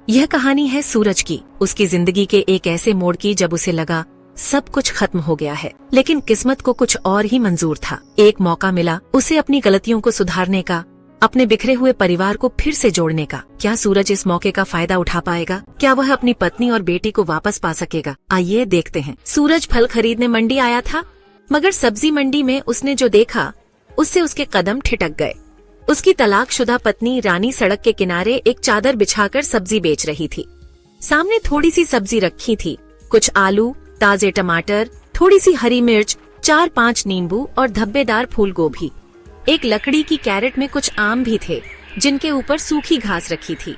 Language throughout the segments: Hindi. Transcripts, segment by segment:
यह कहानी है सूरज की, उसकी जिंदगी के एक ऐसे मोड़ की जब उसे लगा सब कुछ खत्म हो गया है, लेकिन किस्मत को कुछ और ही मंजूर था। एक मौका मिला उसे अपनी गलतियों को सुधारने का, अपने बिखरे हुए परिवार को फिर से जोड़ने का। क्या सूरज इस मौके का फायदा उठा पाएगा? क्या वह अपनी पत्नी और बेटी को वापस पा सकेगा? आइए देखते हैं। सूरज फल खरीदने मंडी आया था, मगर सब्जी मंडी में उसने जो देखा उससे उसके कदम ठिठक गए। उसकी तलाकशुदा पत्नी रानी सड़क के किनारे एक चादर बिछाकर सब्जी बेच रही थी। सामने थोड़ी सी सब्जी रखी थी, कुछ आलू, ताजे टमाटर, थोड़ी सी हरी मिर्च, 4-5 नींबू और धब्बेदार फूल गोभी। एक लकड़ी की कैरेट में कुछ आम भी थे, जिनके ऊपर सूखी घास रखी थी।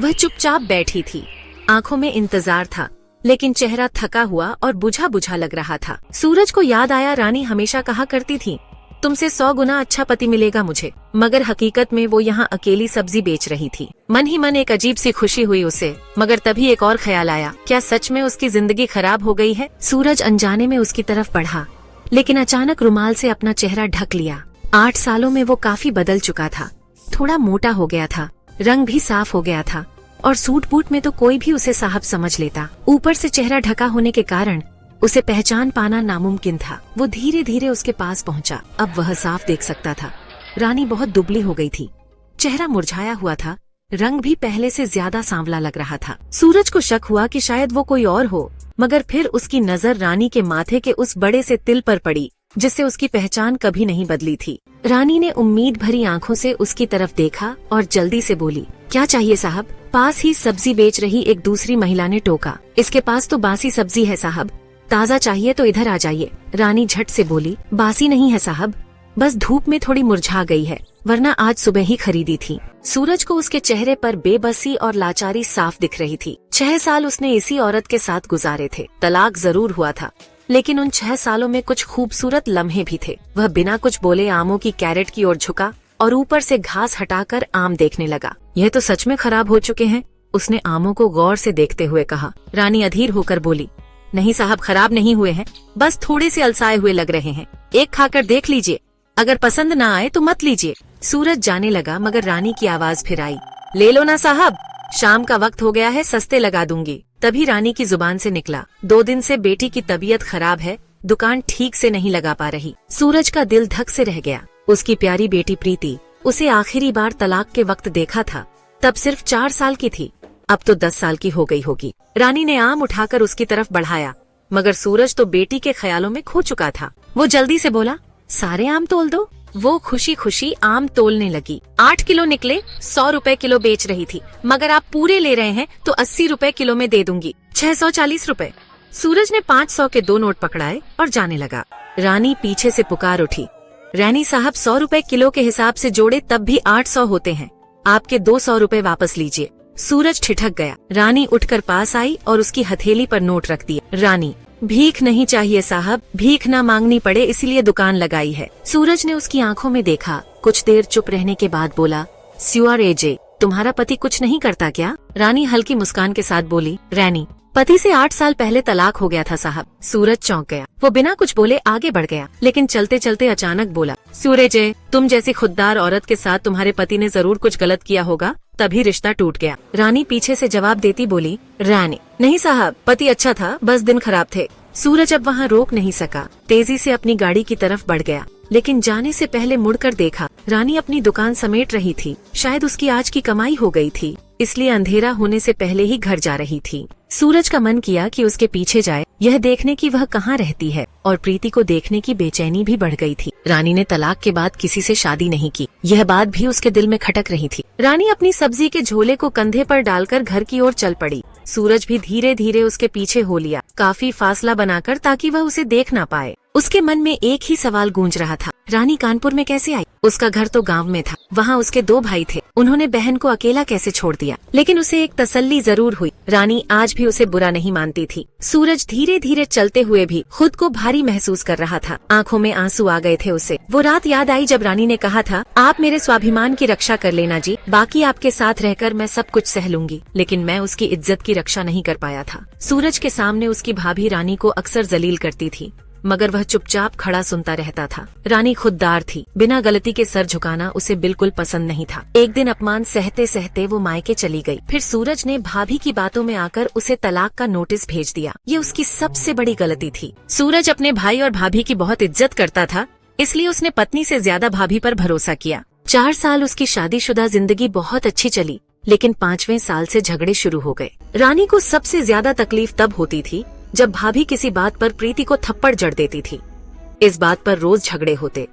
वह चुपचाप बैठी थी, आंखों में इंतजार था, लेकिन चेहरा थका हुआ और बुझा बुझा लग रहा था। सूरज को याद आया, रानी हमेशा कहा करती थी तुमसे 100 गुना अच्छा पति मिलेगा मुझे, मगर हकीकत में वो यहाँ अकेली सब्जी बेच रही थी। मन ही मन एक अजीब सी खुशी हुई उसे, मगर तभी एक और ख्याल आया, क्या सच में उसकी जिंदगी खराब हो गई है? सूरज अनजाने में उसकी तरफ बढ़ा, लेकिन अचानक रुमाल से अपना चेहरा ढक लिया। 8 सालों में वो काफी बदल चुका था, थोड़ा मोटा हो गया था, रंग भी साफ हो गया था, और सूट बूट में तो कोई भी उसे साहब समझ लेता। ऊपर से चेहरा ढका होने के कारण उसे पहचान पाना नामुमकिन था। वो धीरे धीरे उसके पास पहुंचा, अब वह साफ देख सकता था। रानी बहुत दुबली हो गई थी, चेहरा मुरझाया हुआ था, रंग भी पहले से ज्यादा सांवला लग रहा था। सूरज को शक हुआ कि शायद वो कोई और हो, मगर फिर उसकी नजर रानी के माथे के उस बड़े से तिल पर पड़ी, जिससे उसकी पहचान कभी नहीं बदली थी। रानी ने उम्मीद भरी आंखों से उसकी तरफ देखा और जल्दी से बोली, क्या चाहिए साहब? पास ही सब्जी बेच रही एक दूसरी महिला ने टोका, इसके पास तो बासी सब्जी है साहब, ताज़ा चाहिए तो इधर आ जाइए। रानी झट से बोली, बासी नहीं है साहब, बस धूप में थोड़ी मुरझा गई है, वरना आज सुबह ही खरीदी थी। सूरज को उसके चेहरे पर बेबसी और लाचारी साफ दिख रही थी। 6 साल उसने इसी औरत के साथ गुजारे थे। तलाक जरूर हुआ था, लेकिन उन 6 सालों में कुछ खूबसूरत लम्हे भी थे। वह बिना कुछ बोले आमों की कैरेट की ओर झुका और ऊपर से घास हटाकर आम देखने लगा। यह तो सच में खराब हो चुके हैं, उसने आमों को गौर से देखते हुए कहा। रानी अधीर होकर बोली, नहीं साहब, खराब नहीं हुए हैं, बस थोड़े से अलसाए हुए लग रहे हैं, एक खाकर देख लीजिए, अगर पसंद ना आए तो मत लीजिए। सूरज जाने लगा, मगर रानी की आवाज फिर आई, ले लो ना साहब, शाम का वक्त हो गया है, सस्ते लगा दूंगी। तभी रानी की जुबान से निकला, 2 दिन से बेटी की तबीयत खराब है, दुकान ठीक से नहीं लगा पा रही। सूरज का दिल धक से रह गया। उसकी प्यारी बेटी प्रीति, उसे आखिरी बार तलाक के वक्त देखा था, तब सिर्फ 4 साल की थी, अब तो 10 साल की हो गई होगी। रानी ने आम उठाकर उसकी तरफ बढ़ाया, मगर सूरज तो बेटी के ख्यालों में खो चुका था। वो जल्दी से बोला, सारे आम तोल दो। वो खुशी खुशी आम तोलने लगी। 8 किलो निकले, 100 रुपए किलो बेच रही थी, मगर आप पूरे ले रहे हैं तो 80 रुपए किलो में दे दूंगी, 640 रुपए। सूरज ने 500 के 2 नोट पकड़ाए और जाने लगा। रानी पीछे से पुकार उठी, रानी साहब 100 रुपए किलो के हिसाब से जोड़े तब भी 800 होते हैं, आपके 200 रुपए वापस लीजिए। सूरज ठिठक गया। रानी उठकर पास आई और उसकी हथेली पर नोट रख दिया। रानी, भीख नहीं चाहिए साहब, भीख ना मांगनी पड़े इसीलिए दुकान लगाई है। सूरज ने उसकी आंखों में देखा, कुछ देर चुप रहने के बाद बोला, स्यूआर एजे, तुम्हारा पति कुछ नहीं करता क्या? रानी हल्की मुस्कान के साथ बोली, रानी, पति से 8 साल पहले तलाक हो गया था साहब। सूरज चौंक गया। वो बिना कुछ बोले आगे बढ़ गया, लेकिन चलते चलते अचानक बोला, सूरज, तुम जैसी खुददार औरत के साथ तुम्हारे पति ने जरूर कुछ गलत किया होगा, तभी रिश्ता टूट गया। रानी पीछे से जवाब देती बोली, रानी, नहीं साहब, पति अच्छा था, बस दिन खराब थे। सूरज अब वहाँ रोक नहीं सका, तेजी से अपनी गाड़ी की तरफ बढ़ गया, लेकिन जाने से पहले मुड़कर देखा, रानी अपनी दुकान समेट रही थी। शायद उसकी आज की कमाई हो गई थी, इसलिए अंधेरा होने से पहले ही घर जा रही थी। सूरज का मन किया कि उसके पीछे जाए, यह देखने की वह कहाँ रहती है, और प्रीति को देखने की बेचैनी भी बढ़ गई थी। रानी ने तलाक के बाद किसी से शादी नहीं की, यह बात भी उसके दिल में खटक रही थी। रानी अपनी सब्जी के झोले को कंधे पर डालकर घर की ओर चल पड़ी। सूरज भी धीरे धीरे उसके पीछे हो लिया, काफी फासला बनाकर ताकि वह उसे देख ना पाए। उसके मन में एक ही सवाल गूंज रहा था, रानी कानपुर में कैसे आई? उसका घर तो गांव में था, वहाँ उसके 2 भाई थे, उन्होंने बहन को अकेला कैसे छोड़ दिया? लेकिन उसे एक तसल्ली जरूर हुई, रानी आज भी उसे बुरा नहीं मानती थी। सूरज धीरे धीरे चलते हुए भी खुद को भारी महसूस कर रहा था, आंखों में आंसू आ गए थे उसे। वो रात याद आई जब रानी ने कहा था, आप मेरे स्वाभिमान की रक्षा कर लेना जी, बाकी आपके साथ रहकर मैं सब कुछ सह लूंगी। लेकिन मैं उसकी इज्जत की रक्षा नहीं कर पाया था। सूरज के सामने उसकी भाभी रानी को अक्सर जलील करती थी, मगर वह चुपचाप खड़ा सुनता रहता था। रानी खुददार थी, बिना गलती के सर झुकाना उसे बिल्कुल पसंद नहीं था। एक दिन अपमान सहते सहते वो मायके चली गई। फिर सूरज ने भाभी की बातों में आकर उसे तलाक का नोटिस भेज दिया। ये उसकी सबसे बड़ी गलती थी। सूरज अपने भाई और भाभी की बहुत इज्जत करता था, इसलिए उसने पत्नी से ज्यादा भाभी पर भरोसा किया। 4 साल उसकी शादीशुदा जिंदगी बहुत अच्छी चली, लेकिन 5वें साल से झगड़े शुरू हो गए। रानी को सबसे ज्यादा तकलीफ तब होती थी जब भाभी किसी बात पर प्रीति को थप्पड़ जड़ देती थी। इस बात पर रोज झगड़े होते।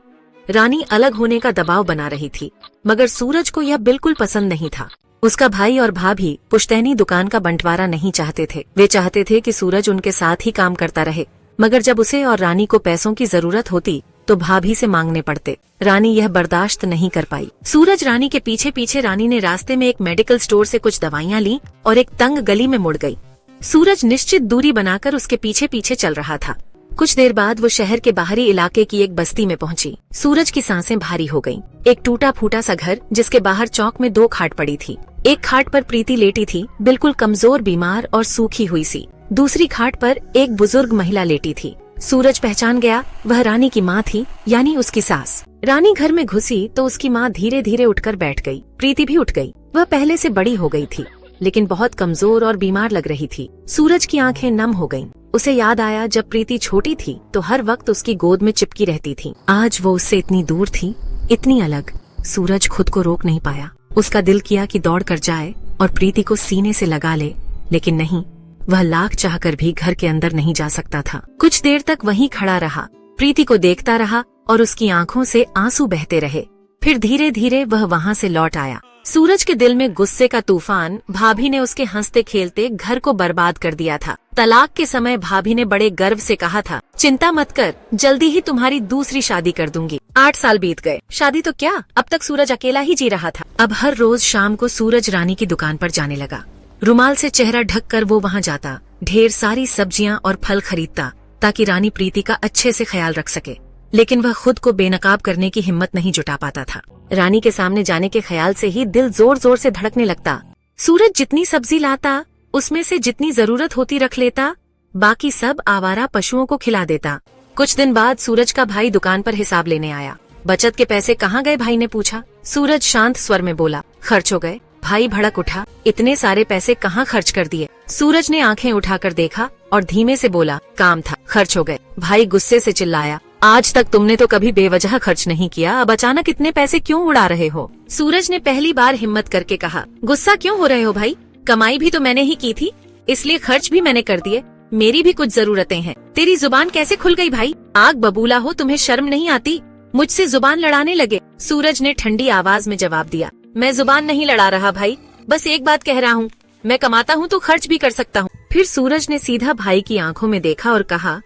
रानी अलग होने का दबाव बना रही थी, मगर सूरज को यह बिल्कुल पसंद नहीं था। उसका भाई और भाभी पुश्तैनी दुकान का बंटवारा नहीं चाहते थे। वे चाहते थे कि सूरज उनके साथ ही काम करता रहे, मगर जब उसे और रानी को पैसों की जरूरत होती तो भाभी से मांगने पड़ते। रानी यह बर्दाश्त नहीं कर पाई। सूरज रानी के पीछे पीछे रानी ने रास्ते में एक मेडिकल स्टोर से कुछ दवाइयाँ ली और एक तंग गली में मुड़ गई। सूरज निश्चित दूरी बनाकर उसके पीछे पीछे चल रहा था। कुछ देर बाद वो शहर के बाहरी इलाके की एक बस्ती में पहुंची। सूरज की सांसें भारी हो गईं। एक टूटा फूटा सा घर जिसके बाहर चौक में 2 खाट पड़ी थी। एक खाट पर प्रीति लेटी थी, बिल्कुल कमजोर, बीमार और सूखी हुई सी। दूसरी खाट पर एक बुजुर्ग महिला लेटी थी। सूरज पहचान गया, वह रानी की माँ थी, यानी उसकी सास। रानी घर में घुसी तो उसकी माँ धीरे धीरे उठकर बैठ गई। प्रीति भी उठ गई। वह पहले से बड़ी हो गई थी, लेकिन बहुत कमजोर और बीमार लग रही थी। सूरज की आंखें नम हो गईं। उसे याद आया जब प्रीति छोटी थी तो हर वक्त उसकी गोद में चिपकी रहती थी। आज वो उससे इतनी दूर थी, इतनी अलग। सूरज खुद को रोक नहीं पाया। उसका दिल किया कि दौड़ कर जाए और प्रीति को सीने से लगा ले, लेकिन नहीं, वह लाख चाहकर भी घर के अंदर नहीं जा सकता था। कुछ देर तक वहीं खड़ा रहा, प्रीति को देखता रहा और उसकी आंखों से आंसू बहते रहे। फिर धीरे धीरे वह वहाँ से लौट आया। सूरज के दिल में गुस्से का तूफान। भाभी ने उसके हंसते खेलते घर को बर्बाद कर दिया था। तलाक के समय भाभी ने बड़े गर्व से कहा था, चिंता मत कर, जल्दी ही तुम्हारी दूसरी शादी कर दूंगी। 8 साल बीत गए, शादी तो क्या, अब तक सूरज अकेला ही जी रहा था। अब हर रोज शाम को सूरज रानी की दुकान पर जाने लगा। रुमाल से चेहरा ढककर वो वहाँ जाता, ढेर सारी सब्जियां और फल खरीदता ताकि रानी प्रीति का अच्छे से ख्याल रख सके। लेकिन वह खुद को बेनकाब करने की हिम्मत नहीं जुटा पाता था। रानी के सामने जाने के ख्याल से ही दिल जोर जोर से धड़कने लगता। सूरज जितनी सब्जी लाता उसमें से जितनी जरूरत होती रख लेता, बाकी सब आवारा पशुओं को खिला देता। कुछ दिन बाद सूरज का भाई दुकान पर हिसाब लेने आया। बचत के पैसे कहाँ गए, भाई ने पूछा। सूरज शांत स्वर में बोला, खर्च हो गए। भाई भड़क उठा, इतने सारे पैसे कहाँ खर्च कर दिए। सूरज ने आंखें उठाकर देखा और धीमे से बोला, काम था, खर्च हो गए। भाई गुस्से से चिल्लाया, आज तक तुमने तो कभी बेवजह खर्च नहीं किया, अब अचानक इतने पैसे क्यों उड़ा रहे हो। सूरज ने पहली बार हिम्मत करके कहा, गुस्सा क्यों हो रहे हो भाई, कमाई भी तो मैंने ही की थी, इसलिए खर्च भी मैंने कर दिए, मेरी भी कुछ जरूरतें हैं। तेरी जुबान कैसे खुल गई भाई, आग बबूला हो, तुम्हें शर्म नहीं आती, मुझसे जुबान लड़ाने लगे। सूरज ने ठंडी आवाज में जवाब दिया, मैं जुबान नहीं लड़ा रहा भाई, बस एक बात कह रहा हूँ, मैं कमाता हूँ तो खर्च भी कर सकता हूँ। फिर सूरज ने सीधा भाई की आंखों में देखा और कहा,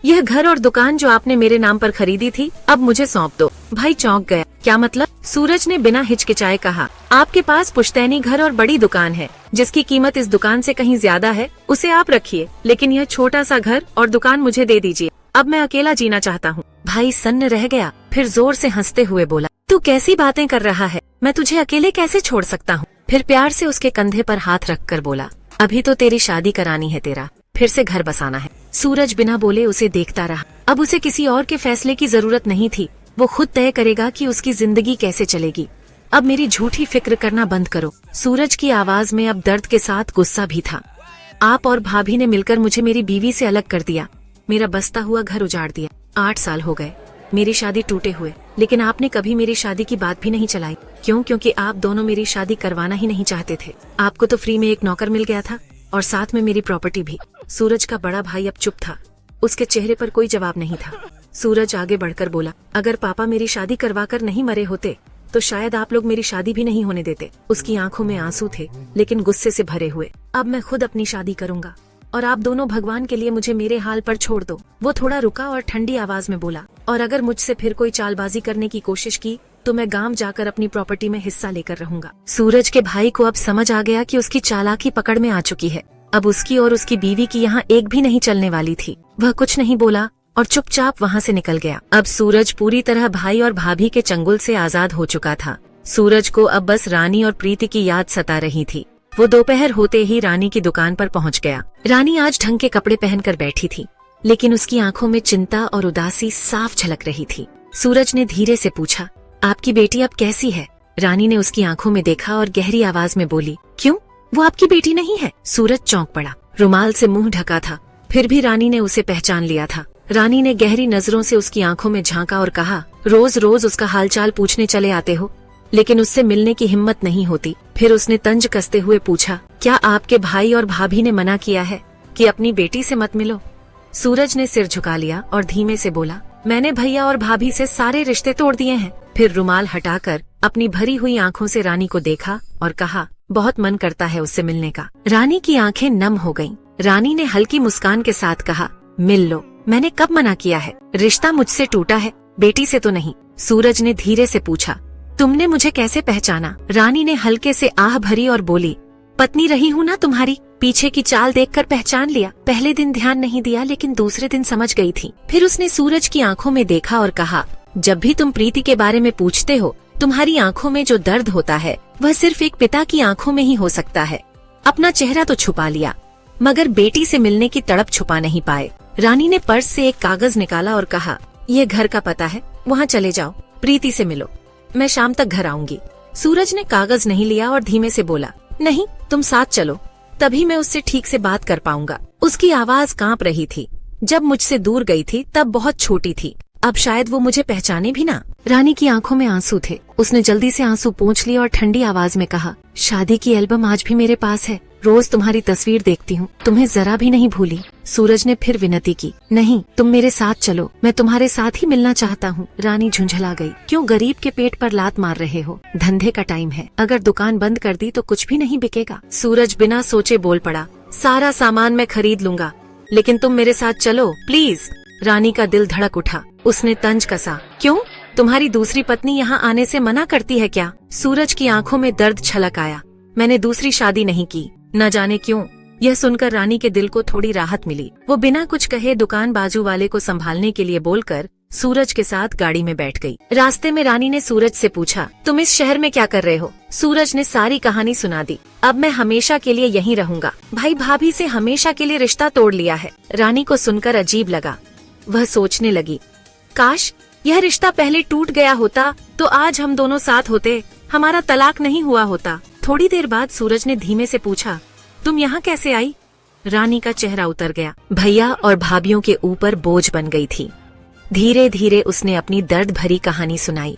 यह घर और दुकान जो आपने मेरे नाम पर खरीदी थी, अब मुझे सौंप दो। भाई चौंक गया, क्या मतलब। सूरज ने बिना हिचकिचाए कहा, आपके पास पुश्तैनी घर और बड़ी दुकान है, जिसकी कीमत इस दुकान से कहीं ज्यादा है, उसे आप रखिए, लेकिन यह छोटा सा घर और दुकान मुझे दे दीजिए, अब मैं अकेला जीना चाहता हूँ। भाई सन्न रह गया, फिर जोर से हंसते हुए बोला, तू कैसी बातें कर रहा है, मैं तुझे अकेले कैसे छोड़ सकता हूँ। फिर प्यार से उसके कंधे पर हाथ रखकर बोला, अभी तो तेरी शादी करानी है, तेरा फिर से घर बसाना है। सूरज बिना बोले उसे देखता रहा। अब उसे किसी और के फैसले की जरूरत नहीं थी, वो खुद तय करेगा कि उसकी जिंदगी कैसे चलेगी। अब मेरी झूठी फिक्र करना बंद करो। सूरज की आवाज में अब दर्द के साथ गुस्सा भी था। आप और भाभी ने मिलकर मुझे मेरी बीवी से अलग कर दिया, मेरा बसता हुआ घर उजाड़ दिया। 8 साल हो गए मेरी शादी टूटे हुए, लेकिन आपने कभी मेरी शादी की बात भी नहीं चलाई। क्यों? क्योंकि आप दोनों मेरी शादी करवाना ही नहीं चाहते थे। आपको तो फ्री में एक नौकर मिल गया था और साथ में मेरी प्रॉपर्टी भी। सूरज का बड़ा भाई अब चुप था, उसके चेहरे पर कोई जवाब नहीं था। सूरज आगे बढ़कर बोला, अगर पापा मेरी शादी करवाकर नहीं मरे होते तो शायद आप लोग मेरी शादी भी नहीं होने देते। उसकी आंखों में आंसू थे, लेकिन गुस्से से भरे हुए। अब मैं खुद अपनी शादी करूंगा और आप दोनों भगवान के लिए मुझे मेरे हाल पर छोड़ दो। वो थोड़ा रुका और ठंडी आवाज में बोला, और अगर मुझसे फिर कोई चालबाजी करने की कोशिश की तो मैं गांव जाकर अपनी प्रॉपर्टी में हिस्सा लेकर रहूंगा। सूरज के भाई को अब समझ आ गया कि उसकी चालाकी पकड़ में आ चुकी है। अब उसकी और उसकी बीवी की यहाँ एक भी नहीं चलने वाली थी। वह कुछ नहीं बोला और चुपचाप वहाँ से निकल गया। अब सूरज पूरी तरह भाई और भाभी के चंगुल से आजाद हो चुका था। सूरज को अब बस रानी और प्रीति की याद सता रही थी। वो दोपहर होते ही रानी की दुकान पर पहुंच गया। रानी आज ढंग के कपड़े पहनकर बैठी थी। लेकिन उसकी आंखों में चिंता और उदासी साफ झलक रही थी। सूरज ने धीरे से पूछा, आपकी बेटी अब कैसी है? रानी ने उसकी आंखों में देखा और गहरी आवाज में बोली, क्यों, वो आपकी बेटी नहीं है? सूरज चौंक पड़ा। रुमाल से मुंह ढका था, फिर भी रानी ने उसे पहचान लिया था। रानी ने गहरी नजरों से उसकी आंखों में झांका और कहा, रोज रोज उसका हालचाल पूछने चले आते हो, लेकिन उससे मिलने की हिम्मत नहीं होती। फिर उसने तंज कसते हुए पूछा, क्या आपके भाई और भाभी ने मना किया है कि अपनी बेटी से मत मिलो? सूरज ने सिर झुका लिया और धीमे से बोला, मैंने भैया और भाभी से सारे रिश्ते तोड़ दिए हैं। फिर रुमाल हटाकर अपनी भरी हुई आंखों से रानी को देखा और कहा, बहुत मन करता है उससे मिलने का। रानी की आंखें नम हो गईं। रानी ने हल्की मुस्कान के साथ कहा, मिल लो, मैंने कब मना किया है? रिश्ता मुझसे टूटा है, बेटी से तो नहीं। सूरज ने धीरे से पूछा, तुमने मुझे कैसे पहचाना? रानी ने हल्के से आह भरी और बोली, पत्नी रही हूँ ना तुम्हारी, पीछे की चाल देखकर पहचान लिया। पहले दिन ध्यान नहीं दिया, लेकिन दूसरे दिन समझ गई थी। फिर उसने सूरज की आंखों में देखा और कहा, जब भी तुम प्रीति के बारे में पूछते हो, तुम्हारी आंखों में जो दर्द होता है वह सिर्फ एक पिता की आंखों में ही हो सकता है। अपना चेहरा तो छुपा लिया, मगर बेटी से मिलने की तड़प छुपा नहीं पाए। रानी ने पर्स से एक कागज निकाला और कहा, ये घर का पता है, वहाँ चले जाओ, प्रीति से मिलो, मैं शाम तक घर आऊंगी। सूरज ने कागज नहीं लिया और धीमे से बोला, नहीं, तुम साथ चलो, तभी मैं उससे ठीक से बात कर पाऊंगा। उसकी आवाज कांप रही थी। जब मुझसे दूर गई थी तब बहुत छोटी थी, अब शायद वो मुझे पहचाने भी ना। रानी की आंखों में आंसू थे। उसने जल्दी से आंसू पोंछ लिए और ठंडी आवाज में कहा, शादी की एल्बम आज भी मेरे पास है, रोज तुम्हारी तस्वीर देखती हूँ, तुम्हें जरा भी नहीं भूली। सूरज ने फिर विनती की, नहीं, तुम मेरे साथ चलो, मैं तुम्हारे साथ ही मिलना चाहता हूँ। रानी झुंझला गई, क्यों गरीब के पेट पर लात मार रहे हो? धंधे का टाइम है, अगर दुकान बंद कर दी तो कुछ भी नहीं बिकेगा। सूरज बिना सोचे बोल पड़ा, सारा सामान मैं खरीद लूंगा, लेकिन तुम मेरे साथ चलो प्लीज। रानी का दिल धड़क उठा। उसने तंज कसा, क्यों, तुम्हारी दूसरी पत्नी यहाँ आने से मना करती है क्या? सूरज की आंखों में दर्द छलक आया, मैंने दूसरी शादी नहीं की, न जाने क्यों। यह सुनकर रानी के दिल को थोड़ी राहत मिली। वो बिना कुछ कहे दुकान बाजू वाले को संभालने के लिए बोलकर सूरज के साथ गाड़ी में बैठ गई। रास्ते में रानी ने सूरज से पूछा, तुम इस शहर में क्या कर रहे हो? सूरज ने सारी कहानी सुना दी। अब मैं हमेशा के लिए यहीं रहूंगा, भाई भाभी से हमेशा के लिए रिश्ता तोड़ लिया है। रानी को सुनकर अजीब लगा। वह सोचने लगी, काश यह रिश्ता पहले टूट गया होता तो आज हम दोनों साथ होते, हमारा तलाक नहीं हुआ होता। थोड़ी देर बाद सूरज ने धीमे से पूछा, तुम यहाँ कैसे आई? रानी का चेहरा उतर गया। भैया और भाभियों के ऊपर बोझ बन गई थी। धीरे धीरे उसने अपनी दर्द भरी कहानी सुनाई।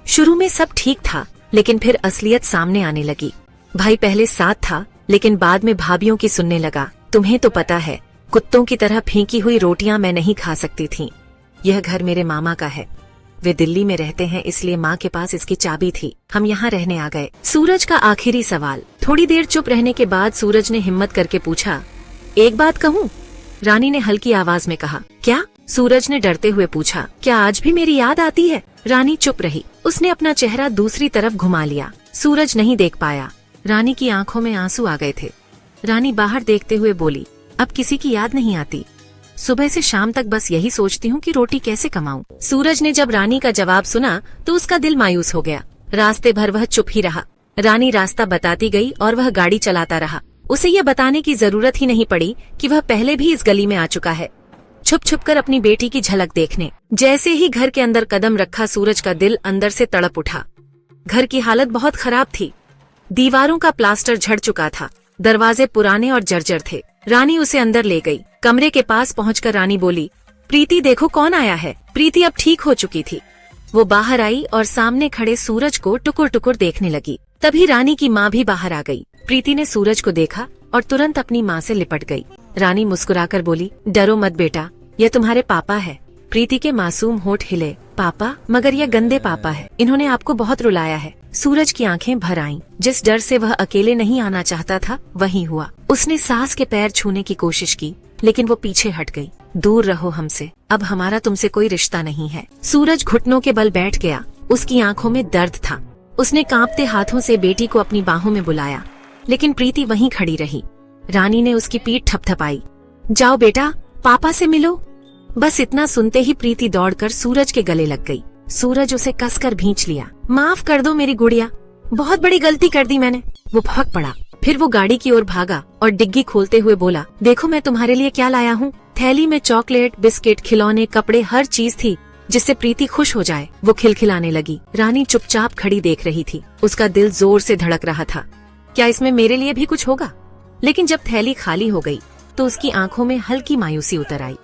शुरू में सब ठीक था, लेकिन फिर असलियत सामने आने लगी। भाई पहले साथ था, लेकिन बाद में भाभियों की सुनने लगा। तुम्हें तो पता है, कुत्तों की तरह फेंकी हुई रोटियां मैं नहीं खा सकती थी। यह घर मेरे मामा का है, वे दिल्ली में रहते हैं, इसलिए माँ के पास इसकी चाबी थी, हम यहाँ रहने आ गए। सूरज का आखिरी सवाल। थोड़ी देर चुप रहने के बाद सूरज ने हिम्मत करके पूछा, एक बात कहूँ? रानी ने हल्की आवाज में कहा, क्या? सूरज ने डरते हुए पूछा, क्या आज भी मेरी याद आती है? रानी चुप रही। उसने अपना चेहरा दूसरी तरफ घुमा लिया। सूरज नहीं देख पाया। रानी की आंखों में आंसू आ गए थे। रानी बाहर देखते हुए बोली, अब किसी की याद नहीं आती, सुबह से शाम तक बस यही सोचती हूँ कि रोटी कैसे कमाऊं। सूरज ने जब रानी का जवाब सुना तो उसका दिल मायूस हो गया। रास्ते भर वह चुप ही रहा। रानी रास्ता बताती गई और वह गाड़ी चलाता रहा। उसे यह बताने की जरूरत ही नहीं पड़ी कि वह पहले भी इस गली में आ चुका है, छुप छुप कर अपनी बेटी की झलक देखने। जैसे ही घर के अंदर कदम रखा, सूरज का दिल अंदर से तड़प उठा। घर की हालत बहुत खराब थी। दीवारों का प्लास्टर झड़ चुका था, दरवाजे पुराने और जर्जर थे। रानी उसे अंदर ले गई। कमरे के पास पहुंचकर रानी बोली, प्रीति देखो कौन आया है। प्रीति अब ठीक हो चुकी थी। वो बाहर आई और सामने खड़े सूरज को टुकुर टुकुर देखने लगी। तभी रानी की माँ भी बाहर आ गई। प्रीति ने सूरज को देखा और तुरंत अपनी माँ से लिपट गई। रानी मुस्कुराकर बोली, डरो मत बेटा, यह तुम्हारे पापा है। प्रीति के मासूम होठ हिले। पापा? मगर यह गंदे पापा है, इन्होंने आपको बहुत रुलाया है। सूरज की आंखें भर आईं। जिस डर से वह अकेले नहीं आना चाहता था वही हुआ। उसने सास के पैर छूने की कोशिश की, लेकिन वो पीछे हट गई। दूर रहो हमसे, अब हमारा तुमसे कोई रिश्ता नहीं है। सूरज घुटनों के बल बैठ गया। उसकी आंखों में दर्द था। उसने कांपते हाथों से बेटी को अपनी बाहों में बुलाया, लेकिन प्रीति वहीं खड़ी रही। रानी ने उसकी पीठ थपथपाई। जाओ बेटा, पापा से मिलो। बस इतना सुनते ही प्रीति दौड़कर सूरज के गले लग गई। सूरज उसे कसकर भींच लिया। माफ कर दो मेरी गुड़िया, बहुत बड़ी गलती कर दी मैंने। वो भड़क पड़ा। फिर वो गाड़ी की ओर भागा और डिग्गी खोलते हुए बोला, देखो मैं तुम्हारे लिए क्या लाया हूँ। थैली में चॉकलेट, बिस्किट, खिलौने, कपड़े, हर चीज थी जिससे प्रीति खुश हो जाए। वो खिलखिलाने लगी। रानी चुपचाप खड़ी देख रही थी। उसका दिल जोर से धड़क रहा था। क्या इसमें मेरे लिए भी कुछ होगा? लेकिन जब थैली खाली हो गई तो उसकी आंखों में हल्की मायूसी उतर आई।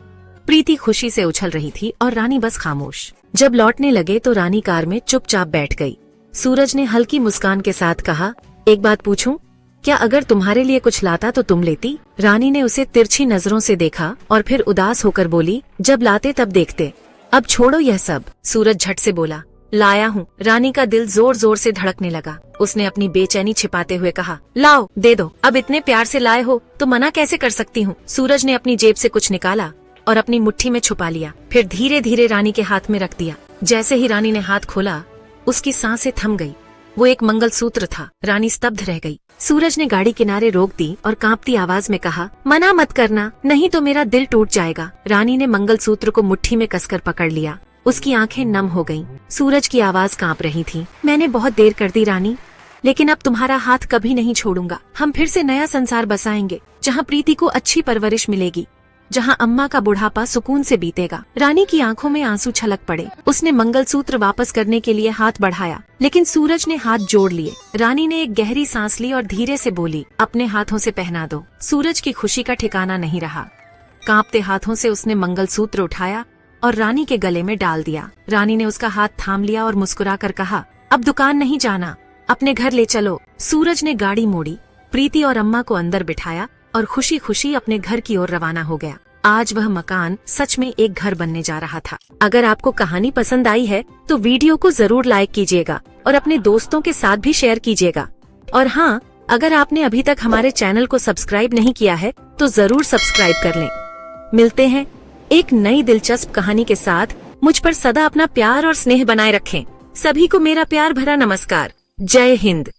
प्रीति खुशी से उछल रही थी और रानी बस खामोश। जब लौटने लगे तो रानी कार में चुपचाप बैठ गई। सूरज ने हल्की मुस्कान के साथ कहा, एक बात पूछूं? क्या अगर तुम्हारे लिए कुछ लाता तो तुम लेती? रानी ने उसे तिरछी नजरों से देखा और फिर उदास होकर बोली, जब लाते तब देखते, अब छोड़ो यह सब। सूरज झट से बोला, लाया हूँ। रानी का दिल जोर जोर से धड़कने लगा। उसने अपनी बेचैनी छिपाते हुए कहा, लाओ, दे दो। अब इतने प्यार से लाए हो तो मना कैसे कर सकती हूँ? सूरज ने अपनी जेब से कुछ निकाला और अपनी मुट्ठी में छुपा लिया, फिर धीरे धीरे रानी के हाथ में रख दिया। जैसे ही रानी ने हाथ खोला, उसकी सांसें थम गई। वो एक मंगलसूत्र था। रानी स्तब्ध रह गई। सूरज ने गाड़ी किनारे रोक दी और कांपती आवाज में कहा, मना मत करना, नहीं तो मेरा दिल टूट जाएगा। रानी ने मंगलसूत्र को मुट्ठी में कसकर पकड़ लिया। उसकी आंखें नम हो गईं। सूरज की आवाज कांप रही थी, मैंने बहुत देर कर दी रानी, लेकिन अब तुम्हारा हाथ कभी नहीं छोड़ूंगा। हम फिर से नया संसार बसाएंगे, जहाँ प्रीति को अच्छी परवरिश मिलेगी, जहाँ अम्मा का बुढ़ापा सुकून से बीतेगा। रानी की आंखों में आंसू छलक पड़े। उसने मंगलसूत्र वापस करने के लिए हाथ बढ़ाया, लेकिन सूरज ने हाथ जोड़ लिए। रानी ने एक गहरी सांस ली और धीरे से बोली, अपने हाथों से पहना दो। सूरज की खुशी का ठिकाना नहीं रहा। कांपते हाथों से उसने मंगलसूत्र उठाया और रानी के गले में डाल दिया। रानी ने उसका हाथ थाम लिया और मुस्कुराकर कहा, अब दुकान नहीं जाना, अपने घर ले चलो। सूरज ने गाड़ी मोड़ी, प्रीति और अम्मा को अंदर बिठाया और खुशी खुशी अपने घर की ओर रवाना हो गया। आज वह मकान सच में एक घर बनने जा रहा था। अगर आपको कहानी पसंद आई है तो वीडियो को जरूर लाइक कीजिएगा और अपने दोस्तों के साथ भी शेयर कीजिएगा। और हाँ, अगर आपने अभी तक हमारे चैनल को सब्सक्राइब नहीं किया है तो जरूर सब्सक्राइब कर लें। मिलते हैं एक नई दिलचस्प कहानी के साथ। मुझ पर सदा अपना प्यार और स्नेह बनाए रखें। सभी को मेरा प्यार भरा नमस्कार। जय हिंद।